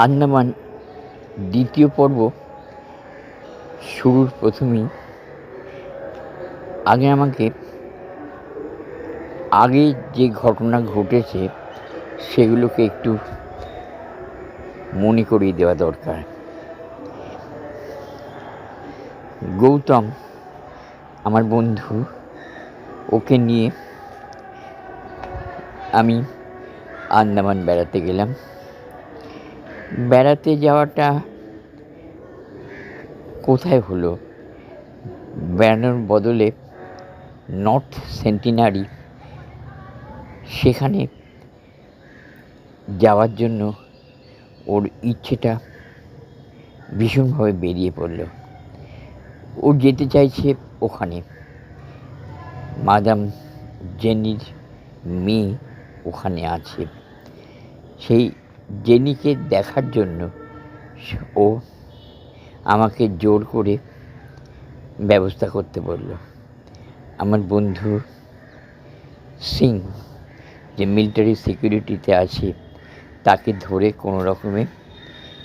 আন্দামান দ্বিতীয় পর্ব শুরুর প্রথমেই আগে যে ঘটনা ঘটেছে সেগুলোকে একটু মনে করিয়ে দেওয়া দরকার। গৌতম আমার বন্ধু, ওকে নিয়ে আমি আন্দামান বেড়াতে গেলাম। বেড়াতে যাওয়াটা কোথায় হলো? বেড়ানোর বদলে নর্থ সেন্টিনারি, সেখানে যাওয়ার জন্য ওর ইচ্ছেটা ভীষণভাবে বেরিয়ে পড়ল। ও যেতে চাইছে ওখানে। মাদাম জেনির মেয়ে ওখানে আছে। সেই জেনিকে দেখার জন্য ও আমাকে জোর করে ব্যবস্থা করতে বলল। আমার বন্ধু সিং, যে মিলিটারি সিকিউরিটিতে আছে, তাকে ধরে কোনো রকমে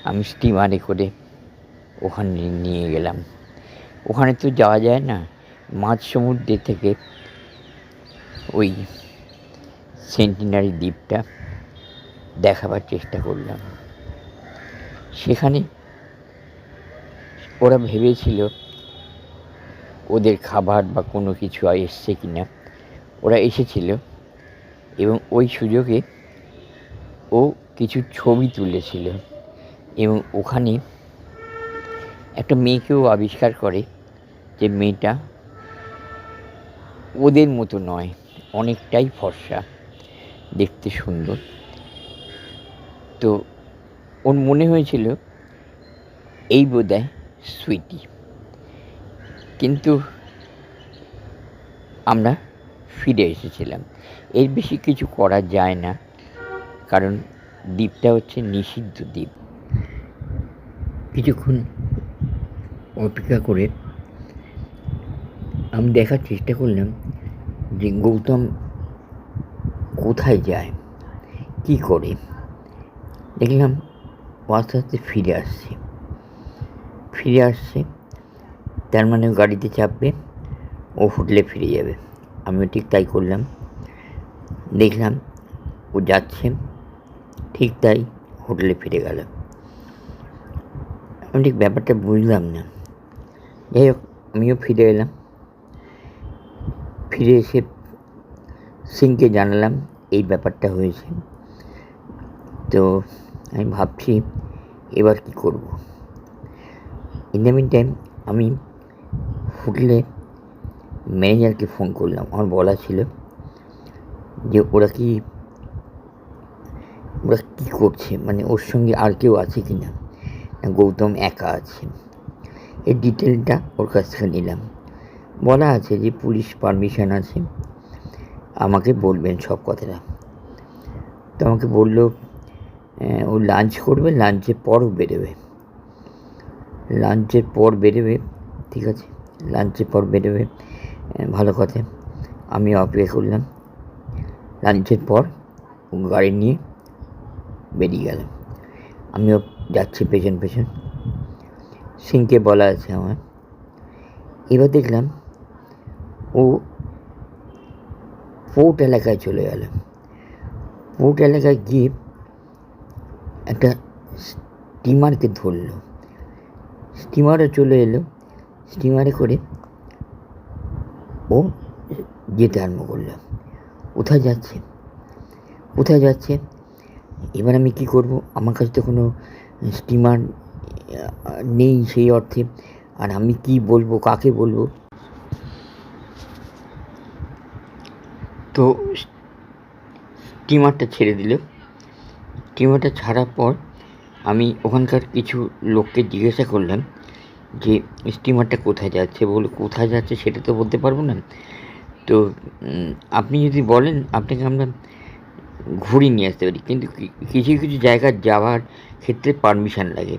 আমি স্টিমারে করে ওখানে নিয়ে গেলাম। ওখানে তো যাওয়া যায় না, মাঝ সমুদ্রে থেকে ওই সেন্টিনারি দ্বীপটা দেখাবার চেষ্টা করলাম। সেখানে ওরা ভেবেছিল ওদের খাবার বা কোনো কিছু এসছে কিনা। ওরা এসেছিল এবং ওই সুযোগে ও কিছু ছবি তুলেছিল এবং ওখানে একটা মেয়েকেও আবিষ্কার করে, যে মেয়েটা ওদের মতো নয়, অনেকটাই ফর্সা, দেখতে সুন্দর। তো ওর মনে হয়েছিল এই বোধহয় সুইটি। কিন্তু আমরা ফিরে এসেছিলাম। এর বেশি কিছু করা যায় না, কারণ দ্বীপটা হচ্ছে নিষিদ্ধ দ্বীপ। কিছুক্ষণ অপেক্ষা করে আমি দেখার চেষ্টা করলাম যে গৌতম কোথায় যায়, কি করে। দেখলাম ও আস্তে আস্তে ফিরে আসছে। তার মানে গাড়িতে চাপবে, ও হোটেলে ফিরে যাবে। আমিও ঠিক তাই করলাম। দেখলাম ও যাচ্ছে, ঠিক তাই হোটেলে ফিরে গেল। আমি ঠিক ব্যাপারটা বুঝলাম না। যাই হোক, আমিও ফিরে এলাম। ফিরে এসে সিংকে জানালাম এই ব্যাপারটা হয়েছে। তো আমি ভাবছি এবার কি করব। ইন দ্য মিন টাইম আমি হোটেলে ম্যানেজারকে ফোন করলাম। আমার বলা ছিল যে ওরা কি করছে, মানে ওর সঙ্গে আর কেউ আছে কি না, গৌতম একা আছে। এর ডিটেলটা ওর কাছ থেকে নিলাম। বলা আছে যে পুলিশ পারমিশন আছে, আমাকে বলবেন সব কথাটা। তো আমাকে বললো ও লাঞ্চ করবে, লাঞ্চের পর বেরোবে। ঠিক আছে, লাঞ্চের পর বেরোবে, ভালো কথা। আমি অপেক্ষা করলাম। লাঞ্চের পর গাড়ি নিয়ে বেরিয়ে গেলাম। আমিও যাচ্ছি পেছন। সিংকে বলা আছে আমার। এবার দেখলাম ও পোর্ট এলাকায় চলে গেল। পোর্ট এলাকায় গিয়ে একটা স্টিমারকে ধরলো। স্টিমারে চলে এলো। স্টিমারে করে ও যেতে আরম্ভ করলো। কোথায় যাচ্ছে? এবার আমি কি করব? আমার কাছে তো কোনো স্টিমার নেই সেই অর্থে। আর আমি কি বলবো, কাকে বলবো? তো স্টিমারটা ছেড়ে দিল। স্টিমারটা ছাড়ার পর আমি ওখানকার কিছু লোককে জিজ্ঞাসা করলাম যে স্টিমারটা কোথায় যাচ্ছে। বলে কোথায় যাচ্ছে সেটা তো বলতে পারবো না। তো আপনি যদি বলেন, আপনাকে আমরা ঘুরিয়ে নিয়ে আসতে পারি, কিন্তু কিছু জায়গা যাওয়ার ক্ষেত্রে পারমিশন লাগে।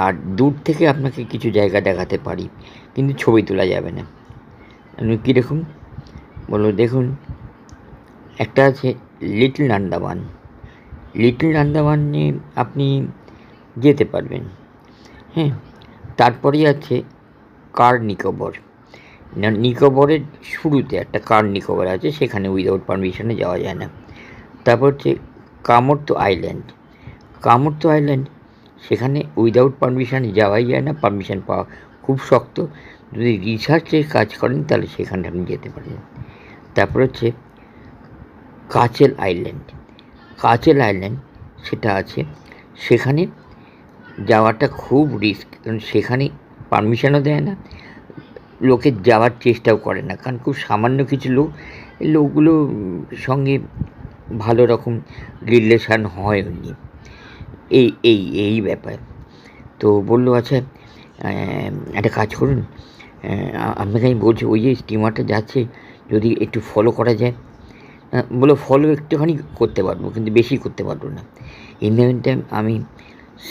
আর দূর থেকে আপনাকে কিছু জায়গা দেখাতে পারি, কিন্তু ছবি তোলা যাবে না। আমি কীরকম বললো, দেখুন একটা আছে লিটল আন্দামান, লিটল আন্দামানে আপনি যেতে পারবেন। হ্যাঁ, তারপরেই আছে কার নিকোবর। নিকোবরের শুরুতে একটা কার নিকোবর আছে, সেখানে উইদাউট পারমিশনে যাওয়া যায় না। তারপর হচ্ছে কামোর্তো আইল্যান্ড। কামোর্তো আইল্যান্ড, সেখানে উইদাউট পারমিশনে যাওয়াই যায় না, পারমিশন পাওয়া খুব শক্ত। যদি রিসার্চের কাজ করেন তাহলে সেখানে আপনি যেতে পারেন। তারপর হচ্ছে কাচেল আইল্যান্ড। কাচেল আইল্যান্ড সেটা আছে, সেখানে যাওয়াটা খুব রিস্ক, কারণ সেখানে পারমিশনও দেয় না, লোকে যাওয়ার চেষ্টাও করে না, কারণ খুব সামান্য কিছু লোক, লোকগুলো সঙ্গে ভালো রকম রিলেশান হয়নি, এই এই এই ব্যাপার। তো বললো আচ্ছা একটা কাজ করুন, আপনাকে আমি বলছি ওই যে স্টিমারটা যাচ্ছে যদি একটু ফলো করা যায়। বলে ফলো একটুখানি করতে পারবো, কিন্তু বেশি করতে পারবো না। ইন দ্য টাইম আমি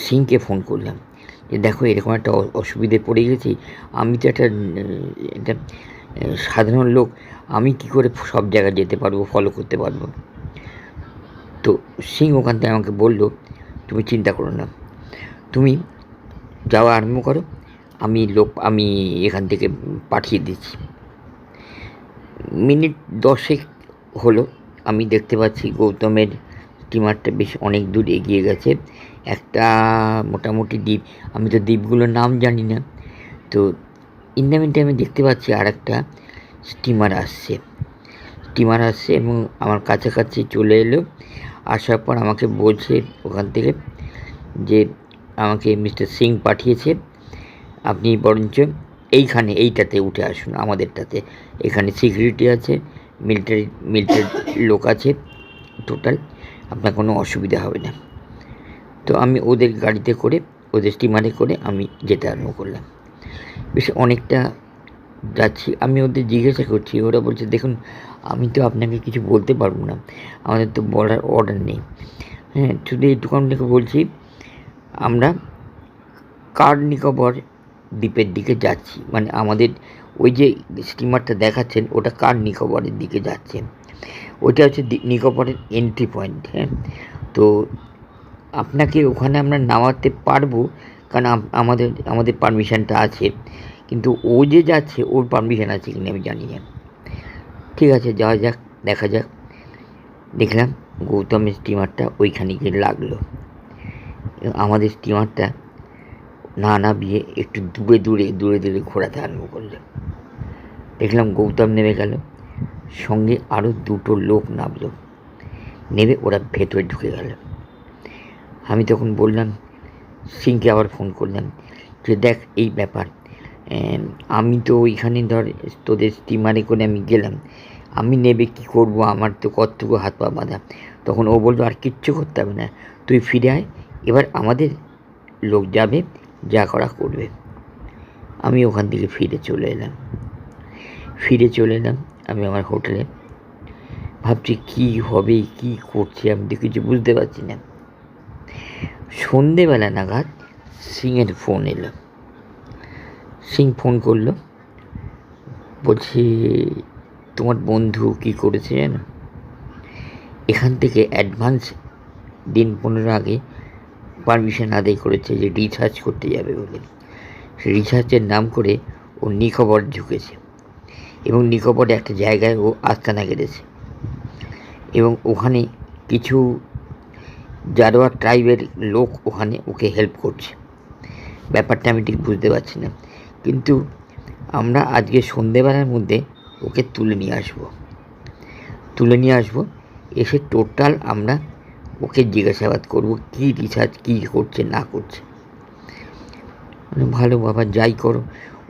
সিংকে ফোন করলাম যে দেখো এরকম একটা অসুবিধে পড়ে গেছি, আমি তো একটা সাধারণ লোক, আমি কি করে সব জায়গায় যেতে পারবো, ফলো করতে পারবো। তো সিং ওখান থেকে আমাকে বললো তুমি চিন্তা করো না, তুমি যাওয়া আরম্ভ করো, আমি এখান থেকে পাঠিয়ে দিচ্ছি। মিনিট 10 হলো, আমি দেখতে পাচ্ছি গৌতমের স্টিমারটা বেশ অনেক দূর এগিয়ে গেছে। একটা মোটামুটি দ্বীপ, আমি তো দ্বীপগুলোর নাম জানি না। তো ইন দ্য মিন টাইমে দেখতে পাচ্ছি আর একটা স্টিমার আসছে এবং আমার কাছাকাছি চলে এলো। আসার পর আমাকে বলছে ওখান থেকে যে আমাকে মিস্টার সিং পাঠিয়েছে, আপনি বরঞ্চ এইটাতে উঠে আসুন, আমাদেরটাতে। এখানে সিকিউরিটি আছে, মিলিটারি লোক আছে টোটাল, আপনার কোনো অসুবিধা হবে না। তো আমি ওদের গাড়িতে করে, ওদের স্টিমারে করে আমি যেতে আরম্ভ করলাম। বেশ অনেকটা যাচ্ছি, আমি ওদের জিজ্ঞাসা করছি, ওরা বলছে দেখুন আমি তো আপনাকে কিছু বলতে পারবো না, আমাদের তো বলার অর্ডার নেই। হ্যাঁ, শুধু এইটুকু আপনাকে বলছি, আমরা কার নিকোবর দ্বীপের দিকে যাচ্ছি, মানে আমাদের ওই যে স্টিমারটা দেখাচ্ছেন ওটা কার নিকোবরের দিকে যাচ্ছে, ওইটা হচ্ছে নিকোবরের এন্ট্রি পয়েন্ট। হ্যাঁ, তো আপনাকে ওখানে আমরা নামাতে পারবো, কারণ আমাদের পারমিশনটা আছে, কিন্তু ও যে যাচ্ছে ওর পারমিশন আছে কিনা আমি জানি না। ঠিক আছে, যাওয়া যাক, দেখা যাক। দেখলাম গৌতমের স্টিমারটা ওইখানে গিয়ে লাগলো, আমাদের স্টিমারটা না নামিয়ে একটু দূরে ঘোরাতে আরম্ভ করলো। দেখলাম গৌতম নেমে গেল, সঙ্গে আরও 2টো লোক নামলো, নেমে ওরা ভেতরে ঢুকে গেল। আমি তখন বললাম সিংকে, আবার ফোন করলাম যে দেখ এই ব্যাপার, আমি তো ওইখানে ধর তোদের স্টিমারে করে আমি গেলাম, আমি নেবে কি করব, আমার তো কতটুকু হাত পা বাঁধা। তখন ও বললো আর কিচ্ছু করতে হবে না, তুই ফিরে আয়, এবার আমাদের লোক যাবে, যা করা করবে। আমি ওখান থেকে ফিরে চলে এলাম আমি আমার হোটেলে। ভাবছি কি হবে, কি করছে, আমি তো কিছু বুঝতে পারছি না। সন্ধেবেলা নাগাদ সিংয়ের ফোন এলো। সিং ফোন করলো, বলছে তোমার বন্ধু কি করেছে জানো, এখান থেকে অ্যাডভান্স দিন 15 আগে পারমিশন আদায় করেছে যে রিসার্চ করতে যাবে বলে। রিসার্চের নাম করে ও নিকোবর ঢুকেছে, এবং নিকোবরে একটা জায়গায় ও আস্তানা গেড়েছে, এবং ওখানে কিছু জারোয়া ট্রাইবের লোক ওখানে ওকে হেল্প করছে। ব্যাপারটা আমি ঠিক বুঝতে পারছি না, কিন্তু আমরা আজকে সন্ধেবেলার মধ্যে ওকে তুলে নিয়ে আসবো, এসে টোটাল আমরা ওকে জিজ্ঞাসাবাদ করবো কী রিসার্চ, কী করছে না করছে। মানে ভালো বাবা, যাই করো,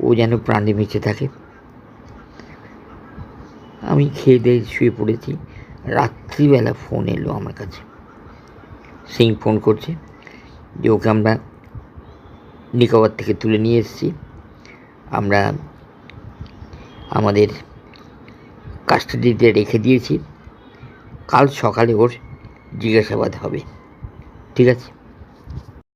ও যেন প্রাণে বেঁচে থাকে। আমি খেয়ে দিয়ে শুয়ে পড়েছি। রাত্রিবেলা ফোন এলো আমার কাছে, সিং ফোন করছে যে ওকে আমরা নিকোবর থেকে তুলে নিয়ে এসেছি, আমরা আমাদের কাস্টাডিতে রেখে দিয়েছি, কাল সকালে ওর জিজ্ঞাসাবাদ হবে। ঠিক আছে।